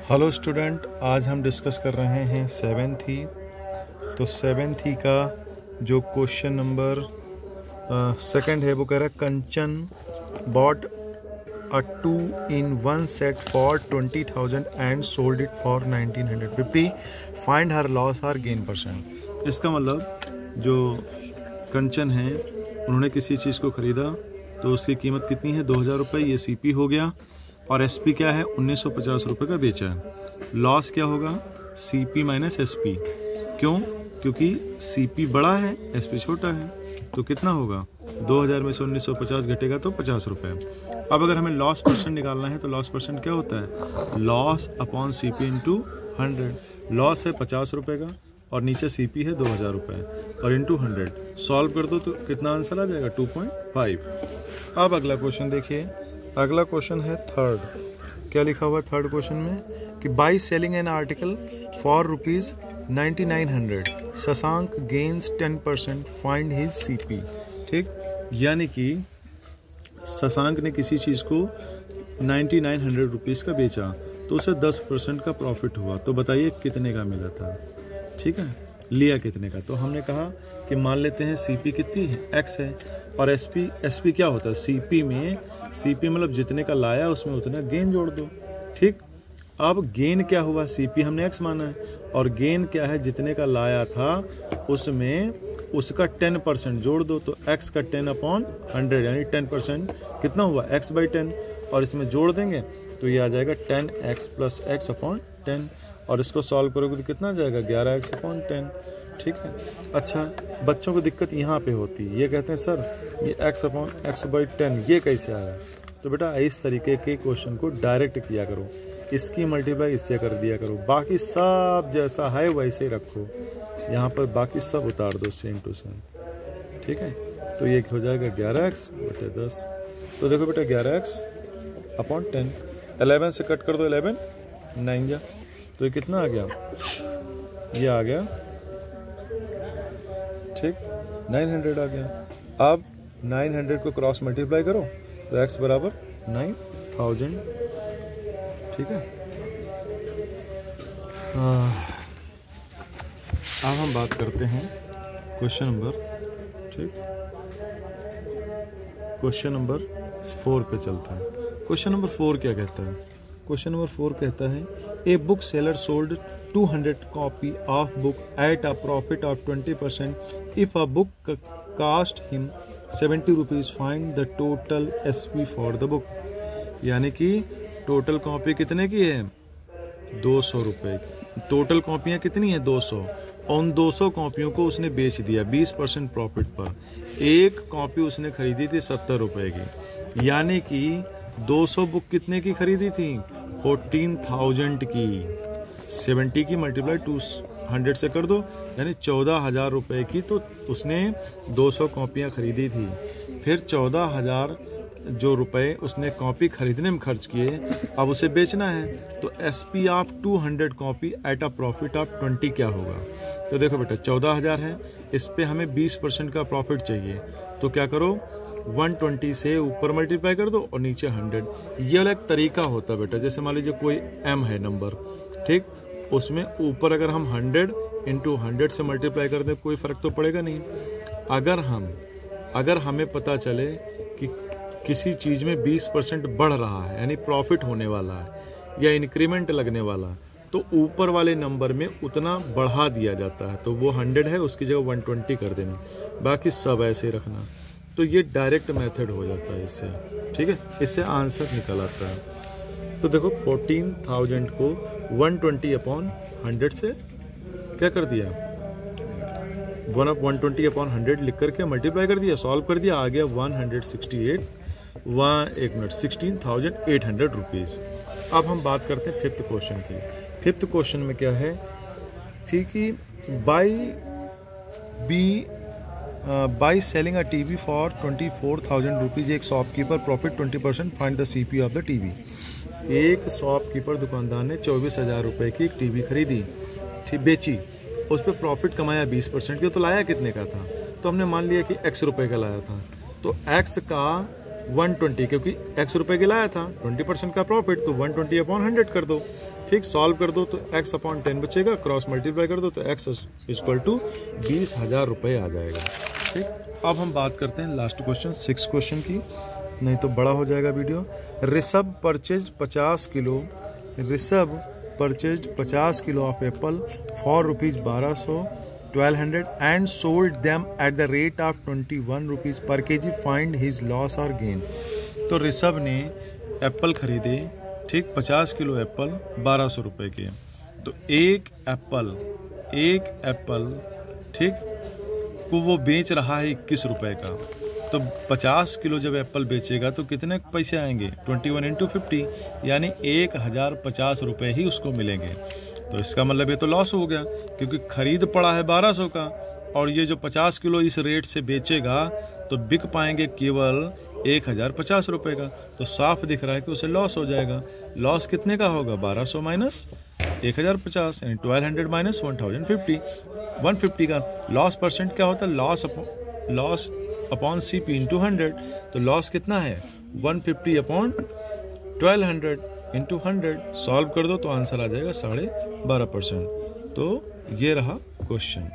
Hello student, आज हम discuss कर रहे हैं सेवेंथ ही। तो सेवेंथ ही का जो क्वेश्चन नंबर सेकंड है वो कह रहा है कंचन bot a 2-in-1 set for 20,000 and sold it for 1950. Find her loss or gain %। इसका मतलब जो कंचन है उन्होंने किसी चीज़ को ख़रीदा तो उसकी कीमत कितनी है 2,000 रुपये, ये सीपी हो गया, और एसपी क्या है 1950 रुपये का बेचा है। लॉस क्या होगा सीपी माइनस एसपी, क्यों? क्योंकि सीपी बड़ा है एसपी छोटा है, तो कितना होगा 2000 में से 1950 घटेगा तो 50 रुपये। अब अगर हमें लॉस परसेंट निकालना है तो लॉस परसेंट क्या होता है loss upon CP into 100। Loss है 50 रुपये का और नीचे सीपी है 2000 रुपये और इंटू 100 सॉल्व कर दो तो कितना आंसर आ जाएगा 2.5। अब अगला क्वेश्चन देखिए, अगला क्वेश्चन है थर्ड। क्या लिखा हुआ है थर्ड क्वेश्चन में कि by selling an article for ₹9900 Shashank gains 10%, find his CP. ठीक, यानी कि शशांक ने किसी चीज़ को 9900 रुपीज़ का बेचा तो उसे 10% का प्रॉफिट हुआ, तो बताइए कितने का मिला था। ठीक है, लिया कितने का, तो हमने कहा कि मान लेते हैं सीपी कितनी है एक्स है और एसपी क्या होता है सीपी मतलब जितने का लाया उसमें उतना गेन जोड़ दो। ठीक, अब गेन क्या हुआ सीपी हमने एक्स माना है और गेन क्या है जितने का लाया था उसमें उसका 10% जोड़ दो, तो x का 10/100 यानी 10% कितना हुआ x/10, और इसमें जोड़ देंगे तो ये आ जाएगा 10x + x/10, और इसको सॉल्व करोगे तो कितना आ जाएगा 11x/10। ठीक है, अच्छा बच्चों को दिक्कत यहाँ पे होती है, ये कहते हैं सर ये x/x/10 ये कैसे आया। तो बेटा इस तरीके के क्वेश्चन को डायरेक्ट किया करो, इसकी मल्टीप्लाई इससे कर दिया करो, बाकी सब जैसा है वैसे ही रखो, यहाँ पर बाकी सब उतार दो सेम टू सेम। ठीक है, तो ये हो जाएगा 11x/10। तो देखो बेटा 11x/10, 11 से कट कर दो 11 9 जा, तो ये कितना आ गया, ये आ गया ठीक 900 आ गया। अब 900 को क्रॉस मल्टीप्लाई करो तो x बराबर 9000। ठीक है, अब हम बात करते हैं क्वेश्चन नंबर, ठीक, क्वेश्चन नंबर 4 पे चलते हैं। क्वेश्चन नंबर 4 क्या कहता है, क्वेश्चन नंबर 4 कहता है a book seller sold 200 copy of book at a profit of 20% if a book cost him 70 rupees, find the total SP for the book. यानी कि टोटल कॉपी कितने की है 200 रुपये, टोटल कॉपियाँ कितनी है 200, उन 200 कॉपियों को उसने बेच दिया 20% प्रॉफिट पर। एक कॉपी उसने खरीदी थी 70 रुपये की, यानी कि 200 बुक कितने की खरीदी थी 14,000 की। 70 की मल्टीप्लाई 200 से कर दो यानी 14,000 रुपये की, तो उसने 200 कॉपियाँ खरीदी थी। फिर 14,000 जो रुपए उसने कॉपी खरीदने में खर्च किए अब उसे बेचना है, तो SP of 200 copy eight a profit of 20 क्या होगा। तो देखो बेटा 14,000 है, इस पे हमें 20% का प्रॉफिट चाहिए, तो क्या करो 120 से ऊपर मल्टीप्लाई कर दो और नीचे 100। ये वाला एक तरीका होता है बेटा, जैसे मान लीजिए कोई m है नंबर, ठीक, उसमें ऊपर अगर हम 100 × 100 से मल्टीप्लाई कर दें कोई फ़र्क तो पड़ेगा नहीं। अगर हमें पता चले कि किसी चीज़ में 20% बढ़ रहा है यानी प्रॉफिट होने वाला है या इंक्रीमेंट लगने वाला, तो ऊपर वाले नंबर में उतना बढ़ा दिया जाता है, तो वो 100 है उसकी जगह 120 कर देना, बाकी सब ऐसे रखना। तो ये डायरेक्ट मेथड हो जाता है इससे। ठीक है, इससे आंसर निकल आता है। तो देखो 14,000 को 120/100 से क्या कर दिया 120/100 लिख करके मल्टीप्लाई कर दिया, सॉल्व कर दिया, आ गया 16,800 रुपीज़। अब हम बात करते हैं फिफ्थ क्वेश्चन की। फिफ्थ क्वेश्चन में क्या है कि by selling a TV for 24,000 rupees, एक shopkeeper profit 20%, find the CP of the TV. एक शॉपकीपर दुकानदार ने 24,000 रुपये की एक टीवी खरीदी, ठीक, बेची, उस पर प्रॉफिट कमाया 20% की, तो लाया कितने का था, तो हमने मान लिया कि x रुपये का लाया था, तो x का 120, क्योंकि x रुपए के लाया था, 20% का प्रॉफिट, तो 120 अपॉन 100 कर दो। ठीक, सॉल्व कर दो तो x अपॉन 10 बचेगा, क्रॉस मल्टीप्लाई कर दो तो x इक्वल टू 20,000 रुपये आ जाएगा। ठीक, अब हम बात करते हैं लास्ट क्वेश्चन 6 क्वेश्चन की, नहीं तो बड़ा हो जाएगा video. Rishabh purchase 50 kilo of Apple for ₹1200 and sold them at the rate of 21 rupees per kg. Find his loss or gain. तो ऋषभ ने एप्पल खरीदे, ठीक, 50 किलो एप्पल 1200 रुपये के। तो एक एप्पल ठीक को वो बेच रहा है 21 रुपये का। तो 50 किलो जब एप्पल बेचेगा तो कितने पैसे आएंगे? 21 × 50, यानी 1050 रुपये ही उसको मिलेंगे। तो इसका मतलब ये तो लॉस हो गया, क्योंकि खरीद पड़ा है 1200 का, और ये जो 50 किलो इस रेट से बेचेगा तो बिक पाएंगे केवल 1050 रुपये का। तो साफ दिख रहा है कि उसे लॉस हो जाएगा। लॉस कितने का होगा? 1200 माइनस 1050, यानी 1200 माइनस 1050। 150 का लॉस परसेंट क्या होता है? Loss upon CP into 100। तो लॉस कितना है? 150 अपॉन 1200 इंटू 100। सॉल्व कर दो तो आंसर आ जाएगा 12.5%। तो ये रहा क्वेश्चन।